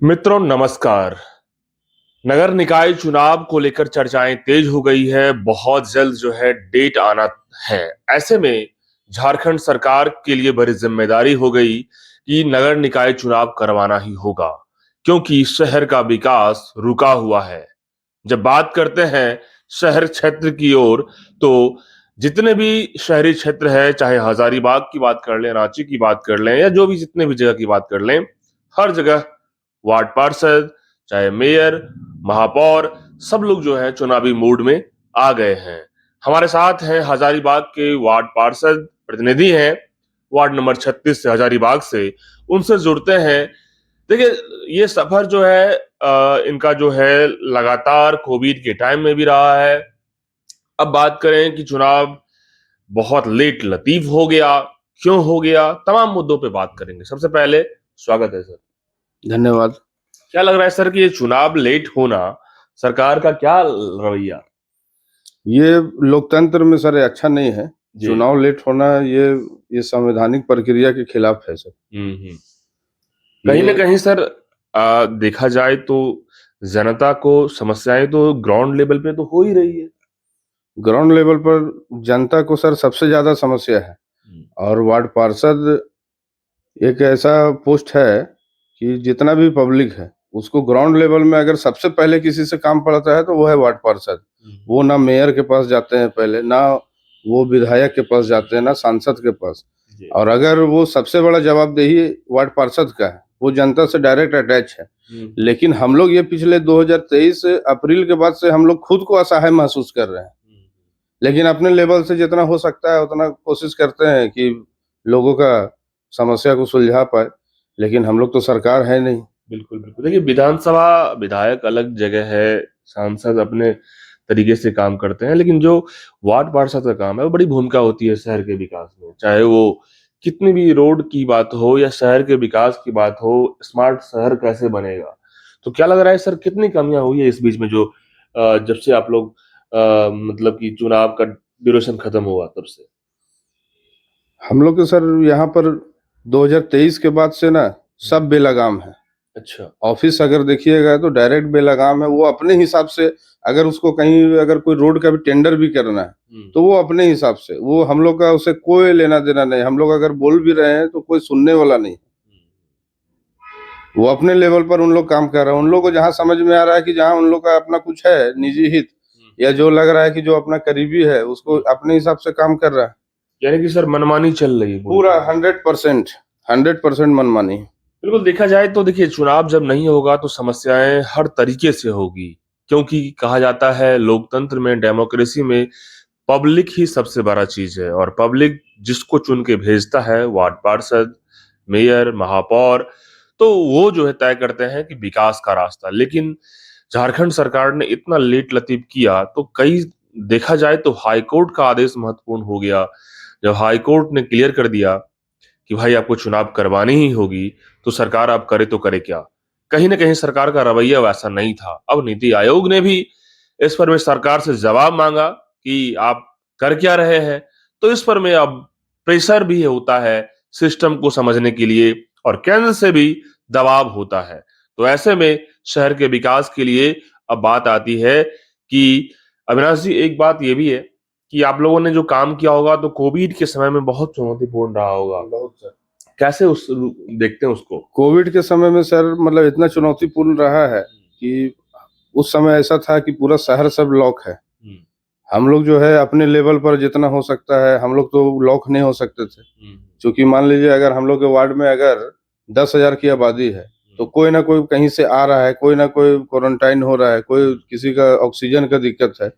मित्रों नमस्कार। नगर निकाय चुनाव को लेकर चर्चाएं तेज हो गई है। बहुत जल्द जो है डेट आना है। ऐसे में झारखंड सरकार के लिए बड़ी जिम्मेदारी हो गई कि नगर निकाय चुनाव करवाना ही होगा, क्योंकि शहर का विकास रुका हुआ है। जब बात करते हैं शहर क्षेत्र की ओर, तो जितने भी शहरी क्षेत्र है, चाहे हजारीबाग की बात कर लें, रांची की बात कर लें, या जो भी जितने भी जगह की बात कर लें, हर जगह वार्ड पार्षद, चाहे मेयर, महापौर, सब लोग जो है चुनावी मूड में आ गए हैं। हमारे साथ हैं हजारीबाग के वार्ड पार्षद प्रतिनिधि हैं, वार्ड नंबर 36 से, हजारीबाग से। उनसे जुड़ते हैं। देखिए, ये सफर जो है इनका जो है लगातार कोविड के टाइम में भी रहा है। अब बात करें कि चुनाव बहुत लेट लतीफ हो गया, क्यों हो गया, तमाम मुद्दों पे बात करेंगे। सबसे पहले स्वागत है सर। धन्यवाद। क्या लग रहा है सर कि ये चुनाव लेट होना सरकार का क्या रवैया? ये लोकतंत्र में सर अच्छा नहीं है। जी। चुनाव लेट होना ये संवैधानिक प्रक्रिया के खिलाफ है सर। हम्म। कहीं ना ये कहीं सर देखा जाए तो जनता को समस्याएं तो ग्राउंड लेवल पे तो हो ही रही है। ग्राउंड लेवल पर जनता को सर सबसे ज्यादा समस्या है। और वार्ड पार्षद एक ऐसा पोस्ट है कि जितना भी पब्लिक है उसको ग्राउंड लेवल में अगर सबसे पहले किसी से काम पड़ता है तो वो है वार्ड पार्षद। वो ना मेयर के पास जाते हैं पहले, ना वो विधायक के पास जाते हैं, ना सांसद के पास। जी। और अगर वो सबसे बड़ा जवाबदेही वार्ड पार्षद का है, वो जनता से डायरेक्ट अटैच है। लेकिन हम लोग ये पिछले 2023 अप्रैल के बाद से हम लोग खुद को असहाय महसूस कर रहे हैं। लेकिन अपने लेवल से जितना हो सकता है उतना कोशिश करते हैं कि लोगों का समस्या को सुलझा पाए। लेकिन हम लोग तो सरकार है नहीं। बिल्कुल बिल्कुल। देखिए, विधानसभा विधायक अलग जगह है, सांसद अपने तरीके से काम करते हैं, लेकिन जो वार्ड पार्षद का काम है वो बड़ी भूमिका होती है शहर के विकास में। चाहे वो कितनी भी रोड की बात हो या शहर के विकास की बात हो, स्मार्ट शहर कैसे बनेगा। तो क्या लग रहा है सर, कितनी कमियां हुई है इस बीच में, जो जब से आप लोग मतलब कि चुनाव का ड्यूरेशन खत्म हुआ तब से? हम लोग के सर यहाँ पर 2023 के बाद से ना सब बेलगाम है। अच्छा। ऑफिस अगर देखिएगा तो डायरेक्ट बेलगाम है। वो अपने हिसाब से, अगर उसको कहीं अगर कोई रोड का भी टेंडर भी करना है तो वो अपने हिसाब से, वो हम लोग का उसे कोई लेना देना नहीं। हम लोग अगर बोल भी रहे हैं तो कोई सुनने वाला नहीं। वो अपने लेवल पर उन लोग काम कर रहे हैं। उन लोग को जहाँ समझ में आ रहा है कि जहाँ उन लोग का अपना कुछ है निजी हित, या जो लग रहा है कि जो अपना करीबी है, उसको अपने हिसाब से काम कर रहा है। यानी कि सर मनमानी चल रही है पूरा 100% मनमानी। बिल्कुल। देखा जाए तो देखिए, चुनाव जब नहीं होगा तो समस्याएं हर तरीके से होगी, क्योंकि कहा जाता है लोकतंत्र में, डेमोक्रेसी में पब्लिक ही सबसे बड़ा चीज है। और पब्लिक जिसको चुन के भेजता है, वार्ड पार्षद, मेयर, महापौर, तो वो जो है तय करते हैं कि विकास का रास्ता। लेकिन झारखंड सरकार ने इतना लेट लतीफ किया तो कई, देखा जाए तो हाईकोर्ट का आदेश महत्वपूर्ण हो गया। जब हाईकोर्ट ने क्लियर कर दिया कि भाई आपको चुनाव करवानी ही होगी, तो सरकार अब करे तो करे क्या। कहीं ना कहीं सरकार का रवैया वैसा नहीं था। अब नीति आयोग ने भी इस पर में सरकार से जवाब मांगा कि आप कर क्या रहे हैं। तो इस पर में अब प्रेशर भी होता है सिस्टम को समझने के लिए, और केंद्र से भी दबाव होता है। तो ऐसे में शहर के विकास के लिए अब बात आती है कि अविनाश जी, एक बात ये भी है कि आप लोगों ने जो काम किया होगा तो कोविड के समय में बहुत चुनौतीपूर्ण रहा होगा। बहुत सर। कैसे उस देखते हैं उसको? कोविड के समय में सर मतलब इतना चुनौतीपूर्ण रहा है कि उस समय ऐसा था कि पूरा शहर सब लॉक है। हम लोग जो है अपने लेवल पर जितना हो सकता है, हम लोग तो लॉक नहीं हो सकते थे। क्योंकि मान लीजिए अगर हम लोग के वार्ड में अगर 10,000 की आबादी है तो कोई ना कोई कहीं से आ रहा है, कोई ना कोई क्वारंटाइन हो रहा है, कोई किसी का ऑक्सीजन का दिक्कत है।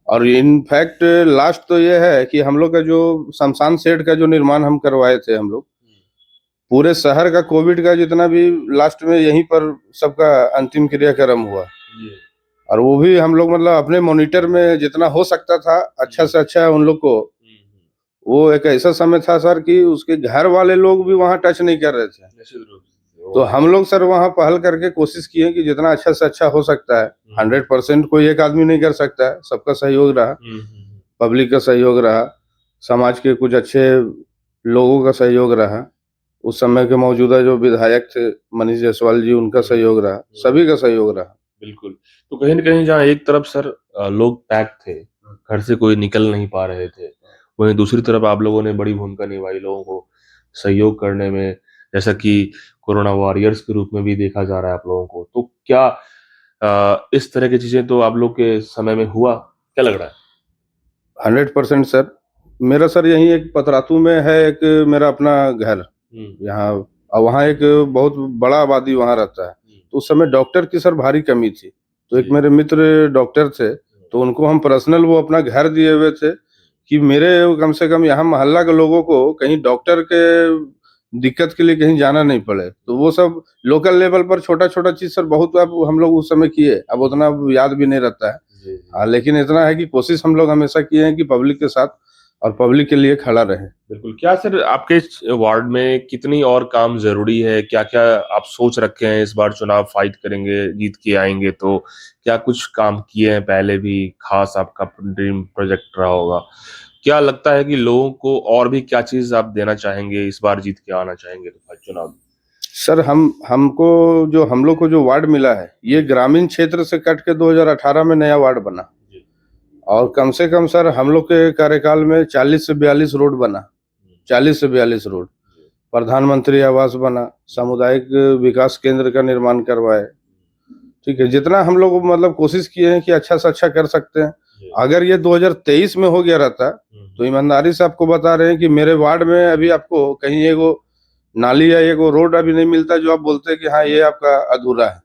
और इनफैक्ट लास्ट तो ये है कि हम लोग का जो शमशान शेड का जो निर्माण हम करवाए थे, हम लोग पूरे शहर का कोविड का जितना भी लास्ट में यहीं पर सबका अंतिम क्रियाक्रम हुआ। और वो भी हम लोग मतलब अपने मॉनिटर में जितना हो सकता था अच्छा से अच्छा उन लोग को। वो एक ऐसा समय था सर कि उसके घर वाले लोग भी वहाँ टच नहीं कर रहे थे। तो हम लोग सर वहाँ पहल करके कोशिश किए कि जितना अच्छा से अच्छा हो सकता है। 100% कोई एक आदमी नहीं कर सकता है, सबका सहयोग रहा, पब्लिक का सहयोग रहा, समाज के कुछ अच्छे लोगों का सहयोग रहा। उस समय के मौजूदा जो विधायक थे मनीष जायसवाल जी, उनका सहयोग रहा, सभी का सहयोग रहा। बिल्कुल। तो कहीं न कहीं जहाँ एक तरफ सर लोग पैक थे, घर से कोई निकल नहीं पा रहे थे, वहीं दूसरी तरफ आप लोगों ने बड़ी भूमिका निभाई लोगों को सहयोग करने में, जैसा कि कोरोना वॉरियर्स के रूप में भी देखा जा रहा है आप लोगों को। तो क्या इस तरह की चीज़ें तो आप लोग के समय में हुआ? क्या लग रहा है? 100% सर। मेरा सर यहीं एक पतरातू में है एक मेरा अपना घर, हुँ, यहाँ और वहाँ एक बहुत बड़ा आबादी वहाँ रहता है। तो उस समय डॉक्टर की सर भारी कमी थी। तो एक जी। मेरे मित्र डॉक्टर थे, तो उनको हम पर्सनल वो अपना घर दिए हुए थे कि मेरे कम से कम यहाँ मोहल्ला के लोगों को कहीं डॉक्टर के दिक्कत के लिए कहीं जाना नहीं पड़े। तो वो सब लोकल लेवल पर छोटा-छोटा चीज़ सर बहुत अब हम लोग उस समय किए। अब उतना याद भी नहीं रहता है। जी, जी। हाँ, लेकिन इतना है कि कोशिश हम लोग हमेशा किए हैं कि पब्लिक के साथ और पब्लिक के लिए खड़ा रहें। बिल्कुल, क्या सर आपके वार्ड में कितनी और काम ज़रूरी है? क्या-क्या आप सोच रखे हैं इस बार चुनाव फाइट करेंगे, जीत के आएँगे तो? क्या कुछ काम किए हैं पहले भी, ख़ास आपका ड्रीम प्रोजेक्ट रहा होगा? क्या लगता है कि लोगों को और भी क्या चीज़ आप देना चाहेंगे, इस बार जीत के आना चाहेंगे तो चुनाव में? सर हम लोग को जो वार्ड मिला है, ये ग्रामीण क्षेत्र से कट के 2018 में नया वार्ड बना जी। और कम से कम सर हम लोग के कार्यकाल में 40 से 42 रोड बना, हुँ, 40 से 42 रोड। जी। प्रधानमंत्री आवास बना, सामुदायिक विकास केंद्र का निर्माण करवाए। ठीक है, जितना हम लोग मतलब कोशिश किए हैं कि अच्छा से अच्छा कर सकते हैं। जी। अगर ये 2023 में हो गया रहता, हुँ, तो ईमानदारी से आपको बता रहे हैं कि मेरे वार्ड में अभी आपको कहीं एगो नाली या एगो रोड अभी नहीं मिलता जो आप बोलते हैं कि हाँ, ये आपका अधूरा है।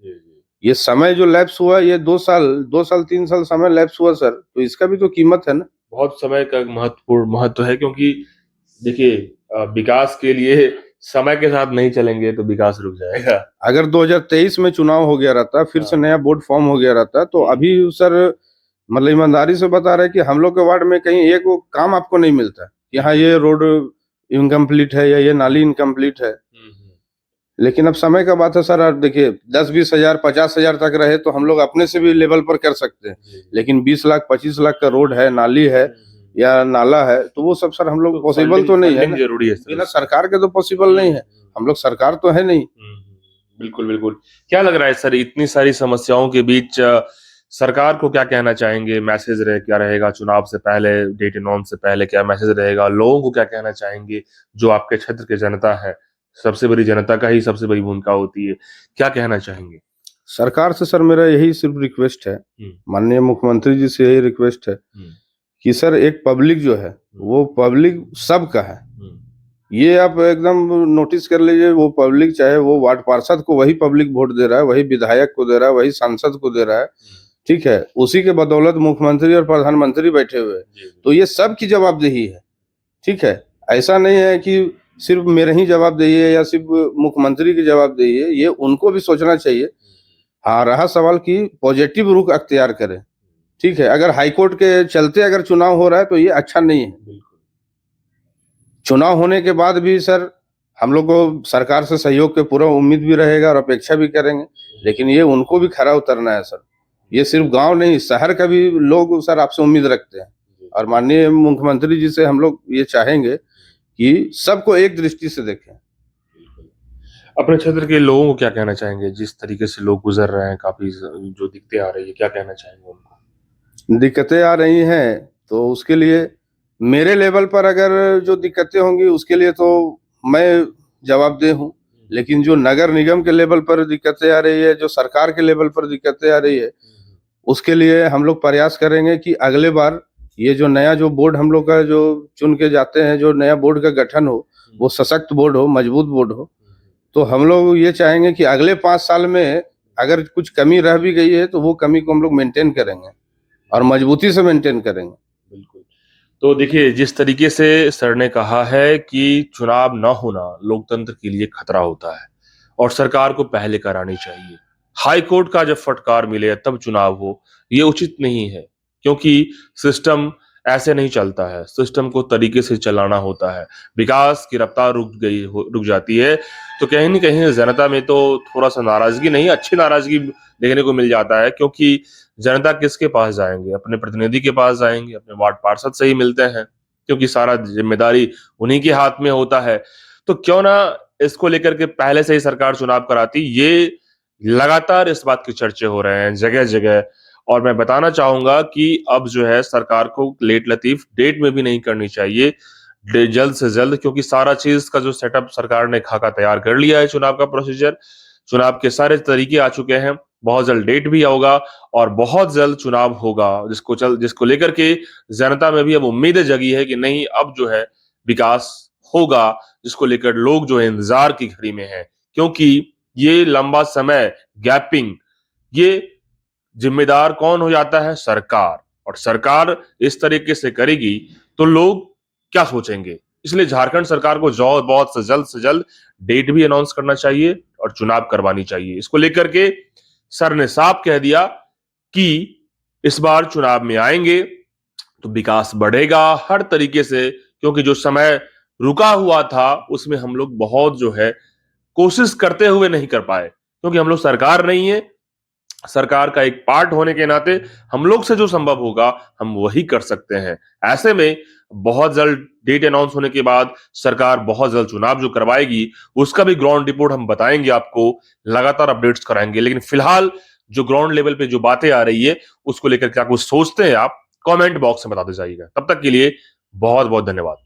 जी, जी। ये समय जो लैप्स हुआ ये 2 साल 3 साल समय लैप्स हुआ सर, तो इसका भी तो कीमत है ना। बहुत समय का महत्वपूर्ण महत्व है क्योंकि देखिए विकास के लिए समय के साथ नहीं चलेंगे तो विकास रुक जाएगा। अगर 2023 में चुनाव हो गया रहता, फिर से हाँ। नया बोर्ड फॉर्म हो गया रहता, तो जी। अभी सर मतलब ईमानदारी से बता रहे हैं कि हम लोग के वार्ड में कहीं एक वो काम आपको नहीं मिलता कि हाँ, ये रोड इनकम्प्लीट है या ये नाली इनकम्प्लीट है। हुँ, हुँ। लेकिन अब समय का बात है सर, आप देखिए 10-20 हज़ार 50 हज़ार तक रहे तो हम लोग अपने से भी लेवल पर कर सकते हैं। जी, जी। लेकिन 20 लाख 25 लाख का रोड है, नाली है हुँ, हुँ। या नाला है, तो वो सब सर हम लोग तो पॉसिबल फंडिंग तो नहीं है फंडिंग ना। ज़रूरी है सर बिना उसमें। सरकार के तो पॉसिबल हुँ, नहीं है। हुँ। हम लोग सरकार तो है नहीं। हुँ, हुँ। बिल्कुल, बिल्कुल। क्या लग रहा है सर इतनी सारी समस्याओं के बीच सरकार को क्या कहना चाहेंगे? मैसेज क्या रहेगा चुनाव से पहले, डेट अनाउंस से पहले क्या मैसेज रहेगा? लोगों को क्या कहना चाहेंगे जो आपके क्षेत्र की जनता है? सबसे बड़ी जनता का ही सबसे बड़ी भूमिका होती है। क्या कहना चाहेंगे? सरकार से सर मेरा यही सिर्फ रिक्वेस्ट है, हुँ, माननीय मुख्यमंत्री जी से यही रिक्वेस्ट है हुँ, कि सर एक पब्लिक जो है, हुँ, वो पब्लिक सबका है। हुँ। ये आप एकदम नोटिस कर लीजिए, वो पब्लिक चाहे वो वार्ड पार्षद को वही पब्लिक वोट दे रहा है, वही विधायक को दे रहा है, वही सांसद को दे रहा है, हुँ। ठीक है? उसी के बदौलत मुख्यमंत्री और प्रधानमंत्री बैठे हुए हैं। जी, जी। तो ये सबकी जवाबदेही है, ठीक है? ऐसा नहीं है कि सिर्फ मेरा ही जवाबदेही है या सिर्फ मुख्यमंत्री की जवाबदेही है, ये उनको भी सोचना चाहिए। हाँ, रहा सवाल कि पॉजिटिव रुख अख्तियार करें, ठीक है? अगर हाई कोर्ट के चलते अगर चुनाव हो रहा है, तो ये अच्छा नहीं है। बिल्कुल। चुनाव होने के बाद भी सर हम लोग को सरकार से सहयोग के पूरा उम्मीद भी रहेगा और अपेक्षा भी करेंगे, लेकिन ये उनको भी खरा उतरना है सर। ये सिर्फ गाँव नहीं, शहर का भी लोग सर आपसे उम्मीद रखते हैं जी, और माननीय मुख्यमंत्री जी से हम लोग ये चाहेंगे कि सबको एक दृष्टि से देखें। बिल्कुल। अपने क्षेत्र के लोगों को क्या कहना चाहेंगे? जिस तरीके से लोग गुज़र रहे हैं काफ़ी जो दिक्कतें आ रही है, क्या कहना चाहेंगे उनको? दिक्कतें आ रही हैं, तो उसके लिए मेरे लेवल पर अगर जो दिक्कतें होंगी, उसके लिए तो मैं जवाबदेह हूँ। लेकिन जो नगर निगम के लेवल पर दिक्कतें आ रही है, जो सरकार के लेवल पर दिक्कतें आ रही है, उसके लिए हम लोग प्रयास करेंगे कि अगले बार ये जो नया जो बोर्ड हम लोग का जो चुन के जाते हैं, जो नया बोर्ड का गठन हो, वो सशक्त बोर्ड हो, मजबूत बोर्ड हो। तो हम लोग ये चाहेंगे कि अगले 5 साल में अगर कुछ कमी रह भी गई है, तो वो कमी को हम लोग मेंटेन करेंगे और मजबूती से मेंटेन करेंगे। बिल्कुल। तो देखिए, जिस तरीके से सर ने कहा है कि चुनाव ना होना लोकतंत्र के लिए खतरा होता है और सरकार को पहले करानी चाहिए। हाई कोर्ट का जब फटकार मिले तब चुनाव हो, ये उचित नहीं है क्योंकि सिस्टम ऐसे नहीं चलता है। सिस्टम को तरीके से चलाना होता है। विकास की रफ्तार रुक जाती है, तो कहीं न कहीं जनता में तो थोड़ा-सा नाराज़गी नहीं, अच्छी नाराज़गी देखने को मिल जाता है क्योंकि जनता किसके पास जाएँगे? अपने प्रतिनिधि के पास जाएँगे, अपने वार्ड पार्षद से ही मिलते हैं, क्योंकि सारा ज़िम्मेदारी उन्हीं के हाथ में होता है। तो क्यों ना इसको लेकर के पहले से ही सरकार चुनाव कराती। ये लगातार इस बात की चर्चे हो रहे हैं जगह जगह, और मैं बताना चाहूंगा कि अब जो है सरकार को लेट लतीफ डेट में भी नहीं करनी चाहिए, जल्द से जल्द, क्योंकि सारा चीज का जो सेटअप सरकार ने खाका तैयार कर लिया है, चुनाव का प्रोसीजर, चुनाव के सारे तरीके आ चुके हैं, बहुत जल्द डेट भी होगा और बहुत जल्द चुनाव होगा, जिसको लेकर के जनता में भी अब उम्मीदें जगी है कि नहीं अब जो है विकास होगा, जिसको लेकर लोग जो है इंतजार की घड़ी में है, क्योंकि ये लंबा समय गैपिंग, ये जिम्मेदार कौन हो जाता है? सरकार। और सरकार इस तरीके से करेगी तो लोग क्या सोचेंगे? इसलिए झारखंड सरकार को जो बहुत से जल्द डेट भी अनाउंस करना चाहिए और चुनाव करवानी चाहिए। इसको लेकर के सर ने साफ कह दिया कि इस बार चुनाव में आएंगे तो विकास बढ़ेगा हर तरीके से, क्योंकि जो समय रुका हुआ था उसमें हम लोग बहुत जो है कोशिश करते हुए नहीं कर पाए, क्योंकि हम लोग सरकार नहीं है। सरकार का एक पार्ट होने के नाते हम लोग से जो संभव होगा हम वही कर सकते हैं। ऐसे में बहुत जल्द डेट अनाउंस होने के बाद सरकार बहुत जल्द चुनाव जो करवाएगी उसका भी ग्राउंड रिपोर्ट हम बताएंगे आपको, लगातार अपडेट्स कराएंगे। लेकिन फिलहाल जो ग्राउंड लेवल पे जो बातें आ रही है उसको लेकर क्या कुछ सोचते हैं आप, कमेंट बॉक्स में बताते जाइएगा। तब तक के लिए बहुत बहुत धन्यवाद।